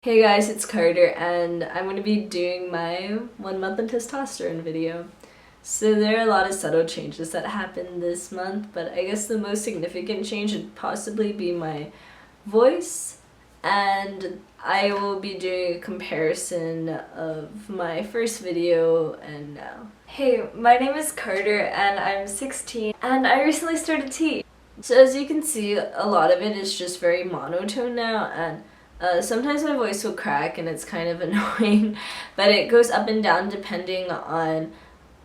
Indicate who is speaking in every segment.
Speaker 1: Hey guys, it's Carter and I'm going to be doing my 1 month on testosterone video. So there are a lot of subtle changes that happened this month, but I guess the most significant change would possibly be my voice, and I will be doing a comparison of my first video and now. Hey, my name is Carter and I'm 16 and I recently started tea. So as you can see, a lot of it is just very monotone now, and sometimes my voice will crack and it's kind of annoying, but it goes up and down depending on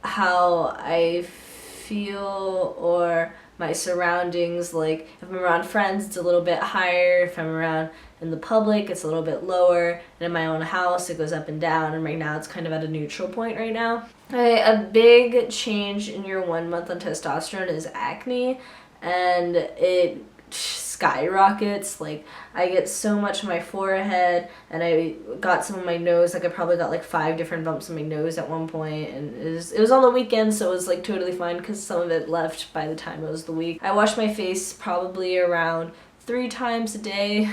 Speaker 1: how I feel or my surroundings. Like if I'm around friends, it's a little bit higher. If I'm around in the public, it's a little bit lower. And in my own house, it goes up and down. And right now, it's kind of at a neutral point right now. Okay, a big change in your 1 month on testosterone is acne, and it skyrockets. Like I get so much on my forehead, and I got some on my nose. Like I probably got like 5 different bumps on my nose at one point, and it was on the weekend, so it was like totally fine because some of it left by the time it was the week. I wash my face probably around 3 times a day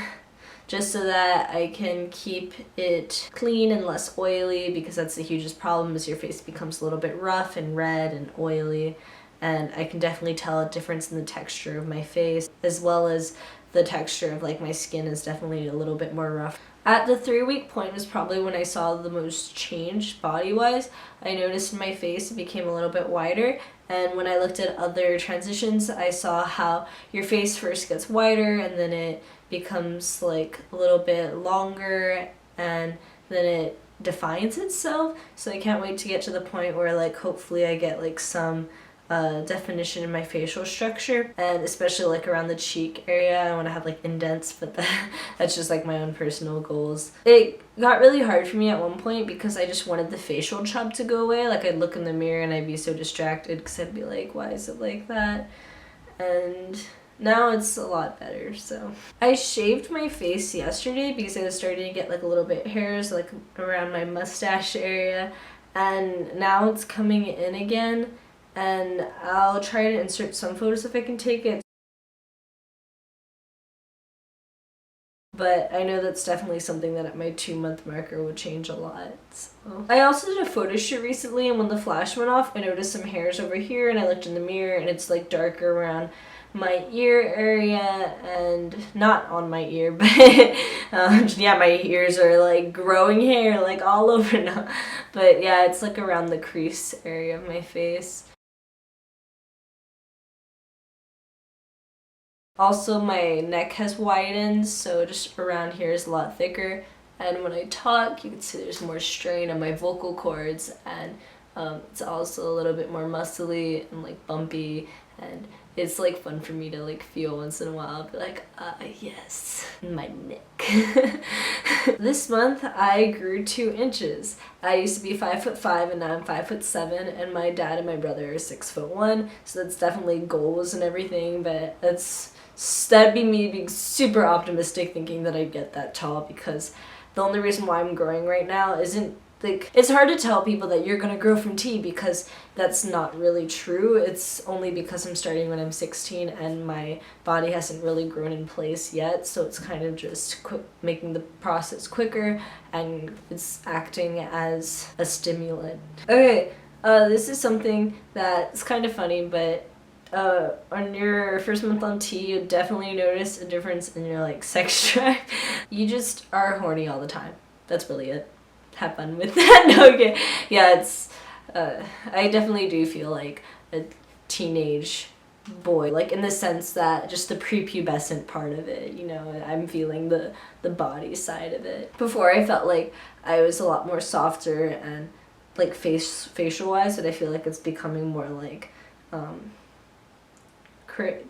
Speaker 1: just so that I can keep it clean and less oily, because that's the hugest problem, is your face becomes a little bit rough and red and oily. And I can definitely tell a difference in the texture of my face, as well as the texture of like my skin is definitely a little bit more rough. At the 3-week point was probably when I saw the most change body-wise. I noticed my face became a little bit wider, and when I looked at other transitions, I saw how your face first gets wider and then it becomes like a little bit longer, and then it defines itself. So I can't wait to get to the point where like hopefully I get like some definition in my facial structure, and especially like around the cheek area. I want to have like indents, but that's just like my own personal goals. It got really hard for me at one point because I just wanted the facial chub to go away. Like I'd look in the mirror and I'd be so distracted because I'd be like, why is it like that? And now it's a lot better. So I shaved my face yesterday because I was starting to get like a little bit hairs like around my mustache area, and now it's coming in again. And I'll try to insert some photos if I can take it. But I know that's definitely something that at my 2-month marker would change a lot. So. I also did a photo shoot recently, and when the flash went off, I noticed some hairs over here, and I looked in the mirror and it's like darker around my ear area, and not on my ear, but yeah, my ears are like growing hair like all over now. But yeah, it's like around the crease area of my face. Also, my neck has widened, so just around here is a lot thicker. And when I talk, you can see there's more strain on my vocal cords, and it's also a little bit more muscly and like bumpy, and it's like fun for me to like feel once in a while. I'll be like, yes, my neck. This month I grew 2 inches. I used to be 5'5" and now I'm 5'7", and my dad and my brother are 6'1", so that's definitely goals and everything, but that'd be me being super optimistic thinking that I'd get that tall, because the only reason why I'm growing right now isn't like, it's hard to tell people that you're gonna grow from tea, because that's not really true. It's only because I'm starting when I'm 16 and my body hasn't really grown in place yet, so it's kind of just making the process quicker, and it's acting as a stimulant. Okay, this is something that's kind of funny, but on your first month on tea, you definitely notice a difference in your like sex drive. You just are horny all the time. That's really it. Have fun with that. No, okay. Yeah, it's I definitely do feel like a teenage boy, like in the sense that just the prepubescent part of it, you know, I'm feeling the body side of it. Before, I felt like I was a lot more softer and like facial wise, but I feel like it's becoming more like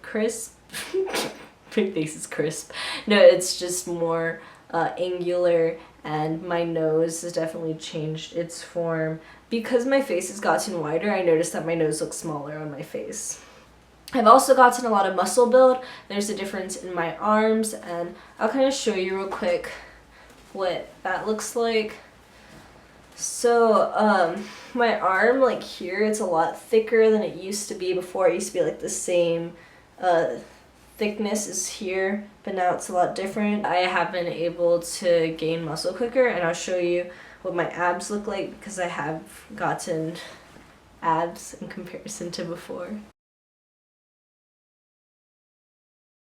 Speaker 1: crisp. My face is crisp. No, it's just more angular, and my nose has definitely changed its form. Because my face has gotten wider, I noticed that my nose looks smaller on my face. I've also gotten a lot of muscle build. There's a difference in my arms, and I'll kind of show you real quick what that looks like. So my arm, like here, it's a lot thicker than it used to be before. It used to be like the same thickness is here, but now it's a lot different. I have been able to gain muscle quicker, and I'll show you what my abs look like because I have gotten abs in comparison to before.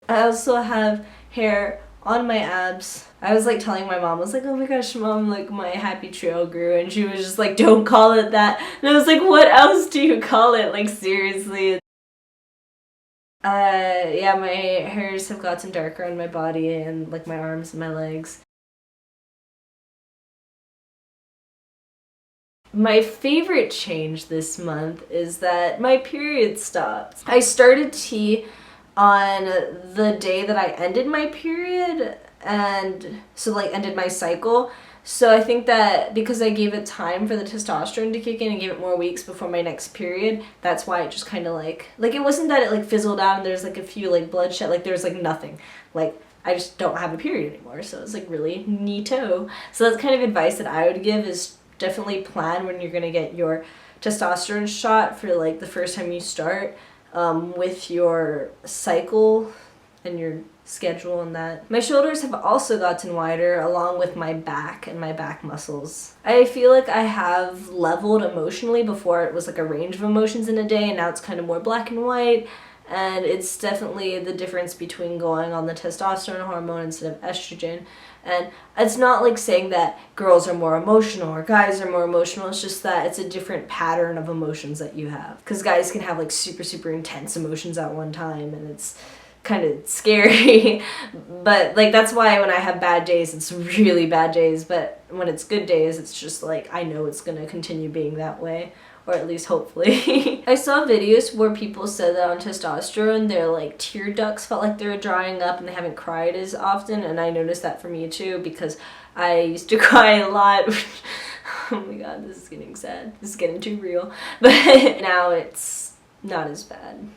Speaker 1: I also have hair on my abs. I was like telling my mom, I was like, oh my gosh, Mom, like my happy trail grew, and she was just like, don't call it that. And I was like, what else do you call it? Like, seriously. Yeah, my hairs have gotten darker on my body and like my arms and my legs. My favorite change this month is that my period stopped. I started tea on the day that I ended my period, and so like ended my cycle. So I think that because I gave it time for the testosterone to kick in and gave it more weeks before my next period, that's why it just kind of like it wasn't that it like fizzled out and there's like a few like bloodshed, like there's like nothing. Like I just don't have a period anymore, so it's like really neato. So that's kind of advice that I would give, is definitely plan when you're gonna get your testosterone shot for like the first time you start, with your cycle and your schedule and that. My shoulders have also gotten wider along with my back and my back muscles. I feel like I have leveled emotionally. Before it was like a range of emotions in a day, and now it's kind of more black and white. And it's definitely the difference between going on the testosterone hormone instead of estrogen. And it's not like saying that girls are more emotional or guys are more emotional. It's just that it's a different pattern of emotions that you have. Because guys can have like super, super intense emotions at one time, and it's kind of scary. But like that's why when I have bad days, it's really bad days. But when it's good days, it's just like I know it's going to continue being that way. Or at least hopefully. I saw videos where people said that on testosterone their like tear ducts felt like they were drying up and they haven't cried as often, and I noticed that for me too because I used to cry a lot. Oh my god, this is getting sad. This is getting too real. But now it's not as bad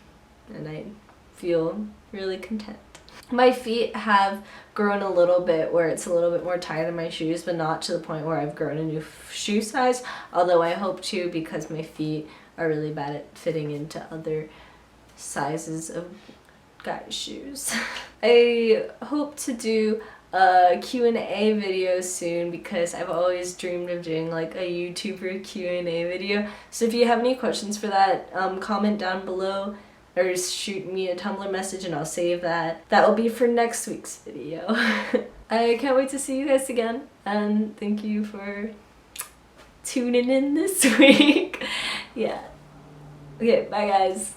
Speaker 1: and I feel really content. My feet have grown a little bit where it's a little bit more tight in my shoes, but not to the point where I've grown a new shoe size, although I hope to, because my feet are really bad at fitting into other sizes of guys' shoes. I hope to do a Q&A video soon because I've always dreamed of doing like a YouTuber Q&A video. So if you have any questions for that, comment down below. Or shoot me a Tumblr message and I'll save that. That will be for next week's video. I can't wait to see you guys again, and thank you for tuning in this week. Yeah. Okay, bye guys.